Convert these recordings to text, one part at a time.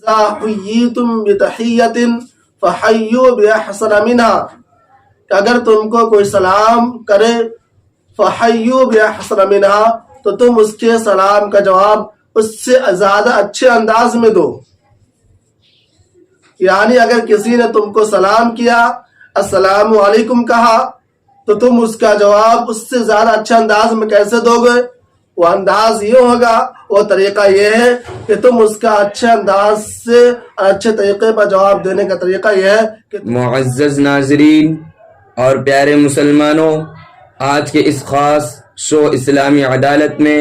حییتم بتحیۃ فحیوا باحسن منها، کہ اگر تم کو کوئی سلام کرے فحیوا باحسن منها تو تم اس کے سلام کا جواب اس سے زیادہ اچھے انداز میں دو۔ یعنی اگر کسی نے تم کو سلام کیا، السلام علیکم کہا، تو تم اس کا جواب اس سے زیادہ اچھے انداز میں کیسے دو گے؟ وہ انداز یہ ہوگا، وہ طریقہ یہ ہے کہ تم اس کا اچھے انداز سے اچھے طریقے پر جواب دینے کا طریقہ یہ ہے کہ معزز ناظرین اور پیارے مسلمانوں، آج کے اس خاص شو اسلامی عدالت میں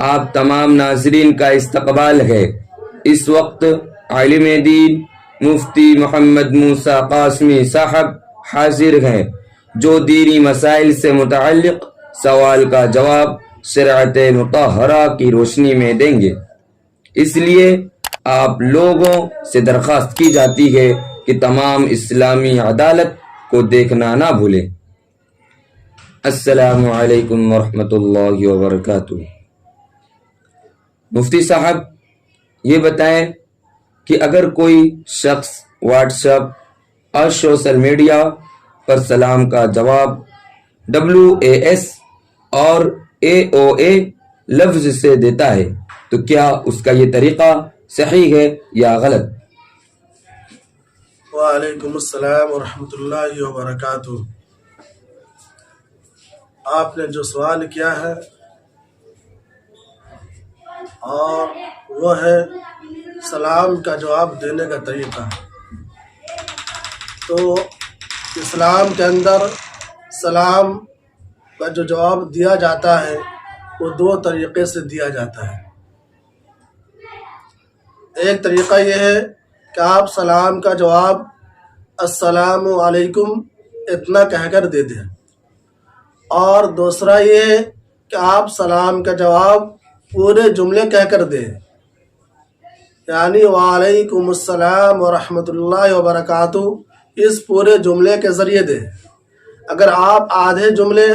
آپ تمام ناظرین کا استقبال ہے۔ اس وقت عالم دین مفتی محمد موسیٰ قاسمی صاحب حاضر ہیں، جو دینی مسائل سے متعلق سوال کا جواب شریعت مطہرہ کی روشنی میں دیں گے۔ اس لیے آپ لوگوں سے درخواست کی جاتی ہے کہ تمام اسلامی عدالت کو دیکھنا نہ بھولیں۔ السلام علیکم ورحمۃ اللہ وبرکاتہ۔ مفتی صاحب یہ بتائیں کہ اگر کوئی شخص واٹس ایپ اور سوشل میڈیا پر سلام کا جواب WAS اور AOA لفظ سے دیتا ہے تو کیا اس کا یہ طریقہ صحیح ہے یا غلط؟ وعلیکم السلام ورحمۃ اللہ وبرکاتہ۔ آپ نے جو سوال کیا ہے اور وہ ہے سلام کا جواب دینے کا طریقہ، تو اسلام کے اندر سلام کا جو جواب دیا جاتا ہے وہ دو طریقے سے دیا جاتا ہے۔ ایک طریقہ یہ ہے کہ آپ سلام کا جواب السلام علیکم اتنا کہہ کر دے دیں، اور دوسرا یہ ہے کہ آپ سلام کا جواب پورے جملے کہہ کر دیں، یعنی وعلیکم السلام ورحمۃ اللہ وبرکاتہ اس پورے جملے کے ذریعے دیں۔ اگر آپ آدھے جملے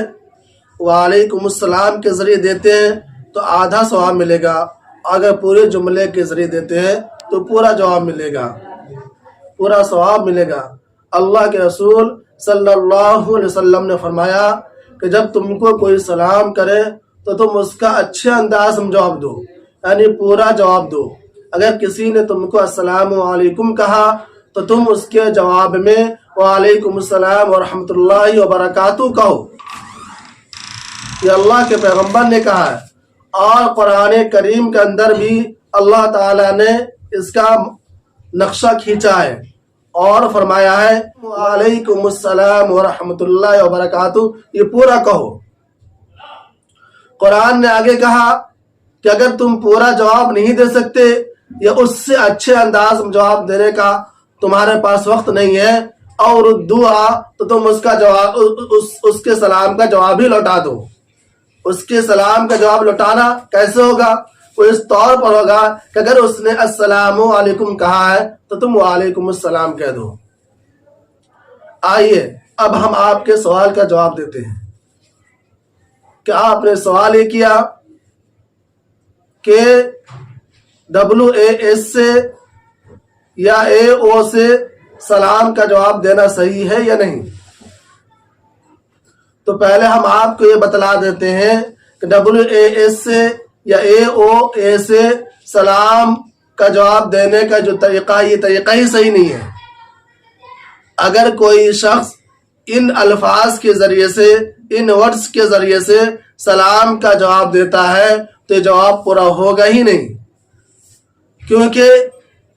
وعلیکم السلام کے ذریعے دیتے ہیں تو آدھا ثواب ملے گا، اگر پورے جملے کے ذریعے دیتے ہیں تو پورا جواب ملے گا، پورا ثواب ملے گا۔ اللہ کے رسول صلی اللہ علیہ وسلم نے فرمایا کہ جب تم کو کوئی سلام کرے تو تم اس کا اچھے انداز میں جواب دو، یعنی پورا جواب دو۔ اگر کسی نے تم کو السلام علیکم کہا تو تم اس کے جواب میں وعلیکم السلام ورحمۃ اللہ وبرکاتہ کہو۔ یہ اللہ کے پیغمبر نے کہا ہے، اور قرآن کریم کے اندر بھی اللہ تعالیٰ نے اس کا نقشہ کھینچا ہے اور فرمایا ہے وعلیکم السلام ورحمۃ اللہ وبرکاتہ، یہ پورا کہو۔ قرآن نے آگے کہا کہ اگر تم پورا جواب نہیں دے سکتے یا اس سے اچھے انداز میں جواب دینے کا تمہارے پاس وقت نہیں ہے، اور دعا تو تم اس کا جواب اس کے سلام کا جواب ہی لوٹا دو۔ اس کے سلام کا جواب لوٹانا کیسے ہوگا؟ وہ اس طور پر ہوگا کہ اگر اس نے السلام علیکم کہا ہے تو تم وعلیکم السلام کہہ دو۔ آئیے اب ہم آپ کے سوال کا جواب دیتے ہیں کہ آپ نے سوال یہ کیا کہ WAS سے یا AO سے سلام کا جواب دینا صحیح ہے یا نہیں۔ تو پہلے ہم آپ کو یہ بتلا دیتے ہیں کہ WAS سے یا AOA سے سلام کا جواب دینے کا جو طریقہ، یہ طریقہ ہی صحیح نہیں ہے۔ اگر کوئی شخص ان الفاظ کے ذریعے سے، ان ورڈز کے ذریعے سے سلام کا جواب دیتا ہے تو یہ جواب پورا ہوگا ہی نہیں، کیونکہ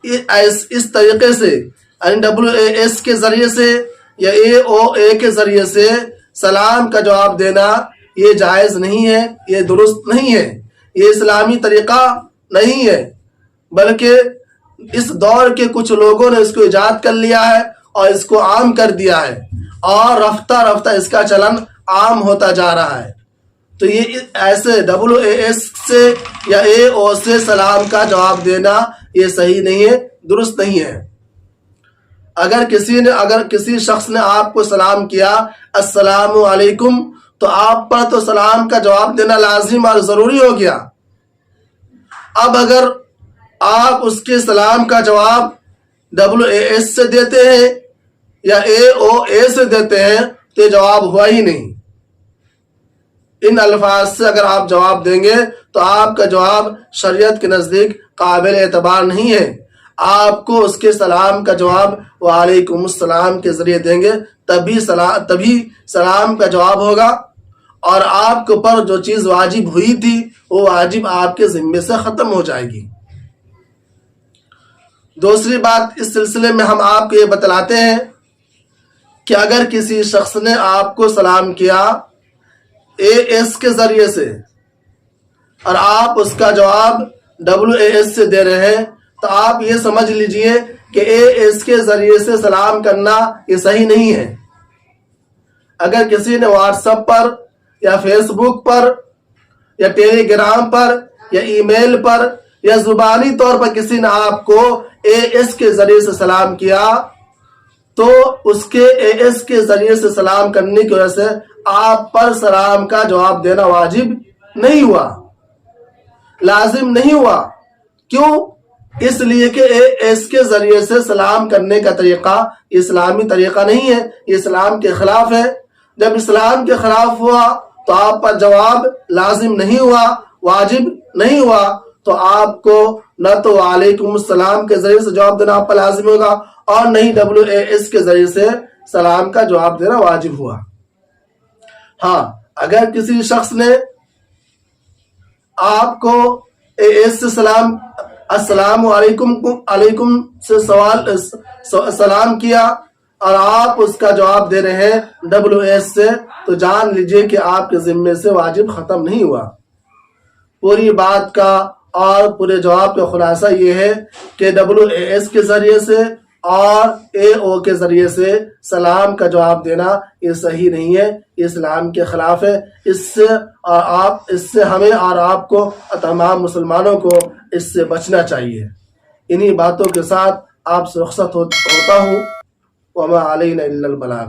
اس طریقے سے WAS کے ذریعے سے یا AOA کے ذریعے سے سلام کا جواب دینا یہ جائز نہیں ہے، یہ درست نہیں ہے، یہ اسلامی طریقہ نہیں ہے، بلکہ اس دور کے کچھ لوگوں نے اس کو ایجاد کر لیا ہے اور اس کو عام کر دیا ہے، اور رفتہ رفتہ اس کا چلن عام ہوتا جا رہا ہے۔ تو یہ ایسے WAS سے یا AO سے سلام کا جواب دینا یہ صحیح نہیں ہے، درست نہیں ہے۔ اگر کسی شخص نے آپ کو سلام کیا السلام علیکم، تو آپ پر تو سلام کا جواب دینا لازم اور ضروری ہو گیا۔ اب اگر آپ اس کے سلام کا جواب WAS سے دیتے ہیں یا AOA سے دیتے ہیں تو یہ جواب ہوا ہی نہیں۔ ان الفاظ سے اگر آپ جواب دیں گے تو آپ کا جواب شریعت کے نزدیک قابل اعتبار نہیں ہے۔ آپ کو اس کے سلام کا جواب وعلیکم السلام کے ذریعے دیں گے، تبھی سلام کا جواب ہوگا، اور آپ کے اوپر جو چیز واجب ہوئی تھی وہ واجب آپ کے ذمے سے ختم ہو جائے گی۔ دوسری بات اس سلسلے میں ہم آپ کو یہ بتلاتے ہیں کہ اگر کسی شخص نے آپ کو سلام کیا AS کے ذریعے سے اور آپ اس کا جواب WAS سے دے رہے ہیں تو آپ یہ سمجھ لیجئے کہ AS کے ذریعے سے سلام کرنا یہ صحیح نہیں ہے۔ اگر کسی نے واٹس ایپ پر یا فیس بک پر یا ٹیلی گرام پر یا ای میل پر یا زبانی طور پر کسی نے آپ کو AS کے ذریعے سے سلام کیا تو اس کے AS کے ذریعے سے سلام کرنے کی وجہ سے آپ پر سلام کا جواب دینا واجب نہیں ہوا، لازم نہیں ہوا۔ کیوں؟ اس لیے کہ AS کے ذریعے سے سلام کرنے کا طریقہ اسلامی طریقہ نہیں ہے، یہ اسلام کے خلاف ہے۔ جب اسلام کے خلاف ہوا تو آپ پر جواب لازم نہیں ہوا، واجب نہیں ہوا، تو آپ کو نہ تو وعلیکم السلام کے ذریعے سے جواب دینا آپ پر لازم ہوگا اور نہ ہی WAS کے ذریعے سے سلام کا جواب دینا واجب ہوا۔ ہاں، اگر کسی شخص نے آپ کو AS سے السلام علیکم سے سلام کیا اور آپ اس کا جواب دے رہے ہیں WAS سے، تو جان لیجئے کہ آپ کے ذمے سے واجب ختم نہیں ہوا۔ پوری بات کا اور پورے جواب کا خلاصہ یہ ہے کہ WAS کے ذریعے سے اور AO کے ذریعے سے سلام کا جواب دینا یہ صحیح نہیں ہے، یہ اسلام کے خلاف ہے۔ اس سے ہمیں اور آپ کو تمام مسلمانوں کو اس سے بچنا چاہیے۔ انہی باتوں کے ساتھ آپ سے رخصت ہوتا ہوں۔ وما علینا الا البلاغ۔